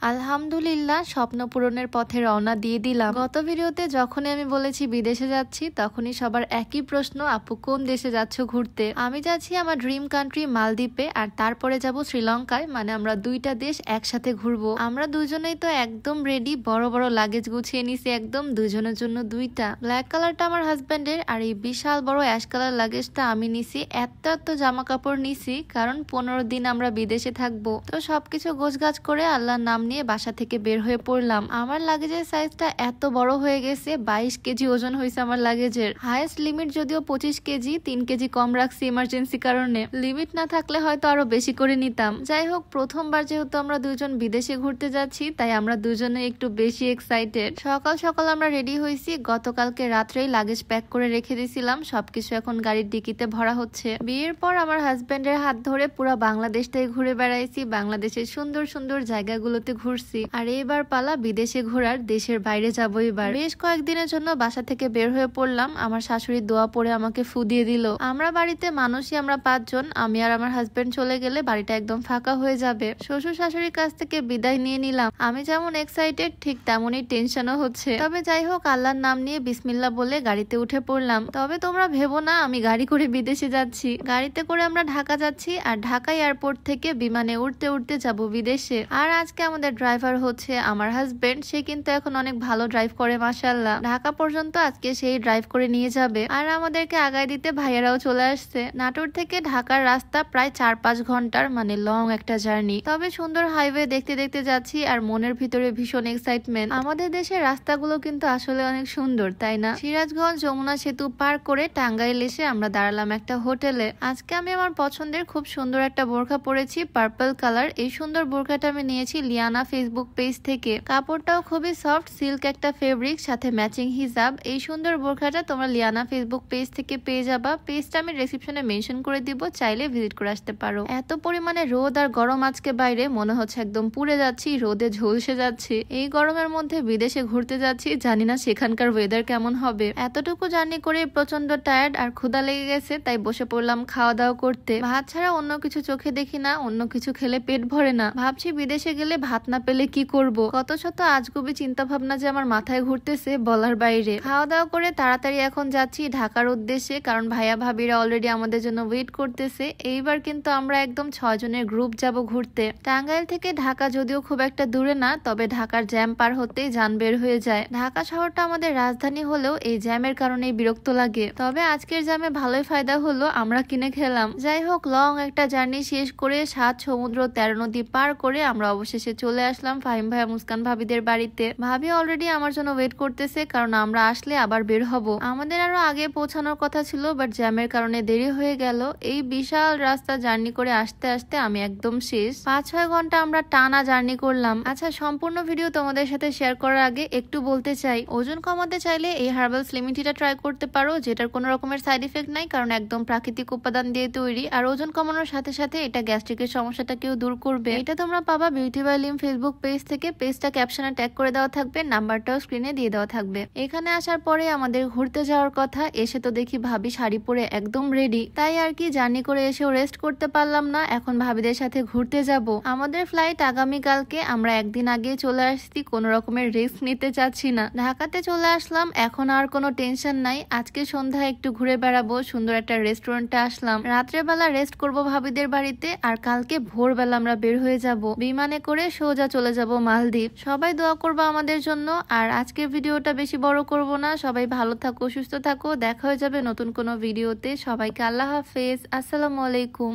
আলহামদুলিল্লাহ স্বপ্ন পূরণের পথে রওনা দিয়ে দিলাম। গত ভিডিওতে যখনই আমি বলেছি বিদেশে যাচ্ছি তখনই সবার একই প্রশ্ন, আপু কোন দেশে যাচ্ছ ঘুরতে? আমি যাচ্ছি আমার ড্রিম কান্ট্রি মালদ্বীপে, আর তারপরে যাব শ্রীলঙ্কায়। মানে আমরা দুইটা দেশ একসাথে ঘুরবো। আমরা দুজনেই তো একদম রেডি, বড় বড় লাগেজ গুছিয়ে নিছি একদম, দুজনের জন্য দুইটা। ব্ল্যাক কালারটা আমার হাজবেন্ডের, আর এই বিশাল বড় অ্যাশ কালার লাগেজটা আমি নিছি। এত জামা কাপড় নিছি কারণ 15 দিন আমরা বিদেশে থাকবো। তো সবকিছু গোছগাছ করে আল্লাহর নাম নিয়ে বাসা থেকে বের হয়ে পড়লাম। আমার লাগেজের সাইজটা এত বড় হয়ে গেছে, 22 কেজি ওজন হয়েছে আমার লাগেজের। হাইয়েস্ট লিমিট যদিও 25 কেজি, 3 কেজি কম রাখছি ইমার্জেন্সি কারণে। লিমিট না থাকলে হয়তো আরো বেশি করে নিতাম। যাই হোক, প্রথমবার যেহেতু আমরা দুজন বিদেশে ঘুরতে যাচ্ছি তাই আমরা দুজনে একটু বেশি এক্সাইটেড। সকাল সকাল আমরা রেডি হয়েছি। গতকালকে রাত্রেই লাগেজ প্যাক করে রেখে দিয়েছিলাম, সবকিছু এখন গাড়ির ডিকিতে ভরা হচ্ছে। বিয়ের পর আমার হাজবেন্ডের হাত ধরে পুরো বাংলাদেশটাই ঘুরে বেড়াইছি, বাংলাদেশের সুন্দর সুন্দর জায়গাগুলোতে ঘুরছি। আর এইবার পালা বিদেশে ঘোরার, দেশের বাইরে যাবো এবার। বেশ কয়েকদিনের জন্য বাসা থেকে বের হয়ে পড়লাম। আমার শাশুড়ি দোয়া পড়ে আমাকে ফু দিয়ে দিল। আমরা বাড়িতে মানুষই আমরা 5 জন, আমি আর আমার হাজবেন্ড চলে গেলে বাড়িটা একদম ফাঁকা হয়ে যাবে। শ্বশুর শাশুড়ির কাছ থেকে বিদায় নিয়ে নিলাম। আমি যেমন এক্সাইটেড ঠিক তেমনই টেনশনও হচ্ছে। তবে যাই হোক, আল্লাহর নাম নিয়ে বিসমিল্লাহ বলে গাড়িতে উঠে পড়লাম। তবে তোমরা ভেবো না আমি গাড়ি করে বিদেশে যাচ্ছি। গাড়িতে করে আমরা ঢাকা যাচ্ছি, আর ঢাকা এয়ারপোর্ট থেকে বিমানে উঠতে উঠতে যাব বিদেশে। আর আজকে আমাদের ড্রাইভার হচ্ছে আমার হাজবেন্ড। সে কিন্তু এখন অনেক ভালো ড্রাইভ করে মাশাআল্লাহ। ঢাকা পর্যন্ত আজকে সেই ড্রাইভ করে নিয়ে যাবে। আর আমাদেরকে আগায় দিতে ভাইয়ারাও চলে আসছে। নাটোর থেকে ঢাকার রাস্তা প্রায় 4-5 ঘন্টার, মানে লং একটা জার্নি। তবে সুন্দর হাইওয়ে দেখতে দেখতে যাচ্ছি, আর মনের ভিতরে ভীষণ এক্সাইটমেন্ট। আমাদের দেশের রাস্তাগুলো কিন্তু আসলে অনেক সুন্দর, তাই না? সিরাজগঞ্জ যমুনা সেতু পার করে টাঙ্গাইল এসে আমরা দাঁড়ালাম একটা হোটেলে। আজকে আমি আমার পছন্দের খুব সুন্দর একটা বোরখা পরেছি, পার্পল কালার। এই সুন্দর বোরখাটা আমি নিয়েছি লিয়ানা ফেসবুক পেজ থেকে। কাপড়টাও খুবই সফট, সিল্ক একটা ফেব্রিক, সাথে ম্যাচিং হিজাব। এই সুন্দর বোরখাটা তোমরা লিয়ানা ফেসবুক পেজ থেকে পেয়ে যাবা। পেজটা আমি ডেসক্রিপশনে মেনশন করে দিব, চাইলে ভিজিট করে আসতে পারো। এত পরিমাণে রোদ আর গরম আজকে বাইরে, মনে হচ্ছে একদম পুড়ে যাচ্ছি, রোদে ঝলসে যাচ্ছি। এই গরমের মধ্যে বিদেশে ঘুরতে যাচ্ছি, জানি না সেখানকার ওয়েদার কেমন হবে। এতটুকু জার্নি করে প্রচন্ড টায়ার্ড আর ক্ষুধা লেগে গেছে, তাই বসে পড়লাম খাওয়া দাওয়া করতে। ভাত ছাড়া অন্য কিছু চোখে দেখি না, অন্য কিছু খেলে পেট ভরে না। ভাবছি বিদেশে গেলে ভাত না পেলে কি করব। কত শত আজগুবি চিন্তা ভাবনা যে আমার মাথায় ঘুরতেছে বলার বাইরে। খাওয়া দাওয়া করে তাড়াতাড়ি এখন যাচ্ছি ঢাকার উদ্দেশ্যে, কারণ ভাইয়া ভাবিরা অলরেডি আমাদের জন্য ওয়েট করতেছে। এইবার কিন্তু আমরা একদম 6 জনের গ্রুপ যাব ঘুরতে। টাঙ্গাইল থেকে ঢাকা যদিও খুব একটা দূরে না, তবে ঢাকার জ্যাম পার হতেই যান বের হয়ে যায়। ঢাকা শহরটা আমাদের রাজধানী হলেও এই জ্যামের কারণে বিরক্ত লাগে। তবে আজকের জ্যামে ভালোই ফায়দা হলো, আমরা কিনে খেলাম। যাই হোক, লং একটা জার্নি শেষ করে 7 সমুদ্র 13 নদী পার করে আমরা অবশেষে চলে আসলাম ফাহিম ভাইয়া মুস্কান ভাবিদের বাড়িতে। ভাবি অলরেডি আমার জন্য ওয়েট করতেছে, কারণ আমরা আসলে আবার বের হব। আমাদের আরো আগে পৌঁছানোর কথা ছিল, বাট জ্যামের কারণে দেরি হয়ে গেল। এই বিশাল রাস্তা জার্নি করে আসতে আসতে আমি একদম শেষ। 5-6 ঘন্টা আমরা টানা জার্নি করলাম। আচ্ছা, সম্পূর্ণ ভিডিও তোমাদের সাথে শেয়ার করার আগে একটু বলতে চাই, ওজন কমাতে চাইলে এই হার্বাল স্লিম টিটা ট্রাই করতে পারো, যেটার কোনো রকমের সাইড ইফেক্ট নাই, কারণ একদম প্রাকৃতিক উপাদান দিয়ে তৈরি। আর ওজন কমানোর সাথে সাথে এটা গ্যাস্ট্রিকের সমস্যাটাকেও দূর করবে। এটা তোমরা পাবা beauty by Lim Facebook page থেকে। পেজটা ক্যাপশনে ট্যাগ করে দেওয়া থাকবে, নাম্বারটাও স্ক্রিনে দিয়ে দেওয়া থাকবে। এখানে আসার পরে আমাদের ঘুরতে যাওয়ার কথা, এসে তো দেখি ভাবি শাড়ি পরে একদম রেডি। তাই আর কি, জার্নি করে এসেও রেস্ট করতে পারলাম না, এখন ভাবিদের সাথে ঘুরতে যাব। আমাদের ফ্লাইট আগামীকালকে, আমরা একদিন আগে চলে আসছি, কোনো রকমের রিস্ক নিতে চাচ্ছি না। ঢাকাতে চলে আসলাম, এখন আর কোনো টেনশন নাই। আজকে সন্ধ্যায় একটু ঘুরে বেড়াবো, সুন্দর একটা রেস্টুরেন্টে আসলাম। রাত্রেবেলা রেস্ট করব ভাবিদের বাড়িতে, আর কালকে ভোরবেলা আমরা বের হয়ে যাব বিমানে করে, সোজা চলে যাব মালদ্বীপ। সবাই দোয়া করবো আমাদের জন্য। আর আজকের ভিডিওটা বেশি বড় করব না, সবাই ভালো থাকো, সুস্থ থাকো, দেখা হয়ে যাবে নতুন কোনো ভিডিওতে। সবাইকে আল্লাহ হাফেজ, আসসালামু আলাইকুম।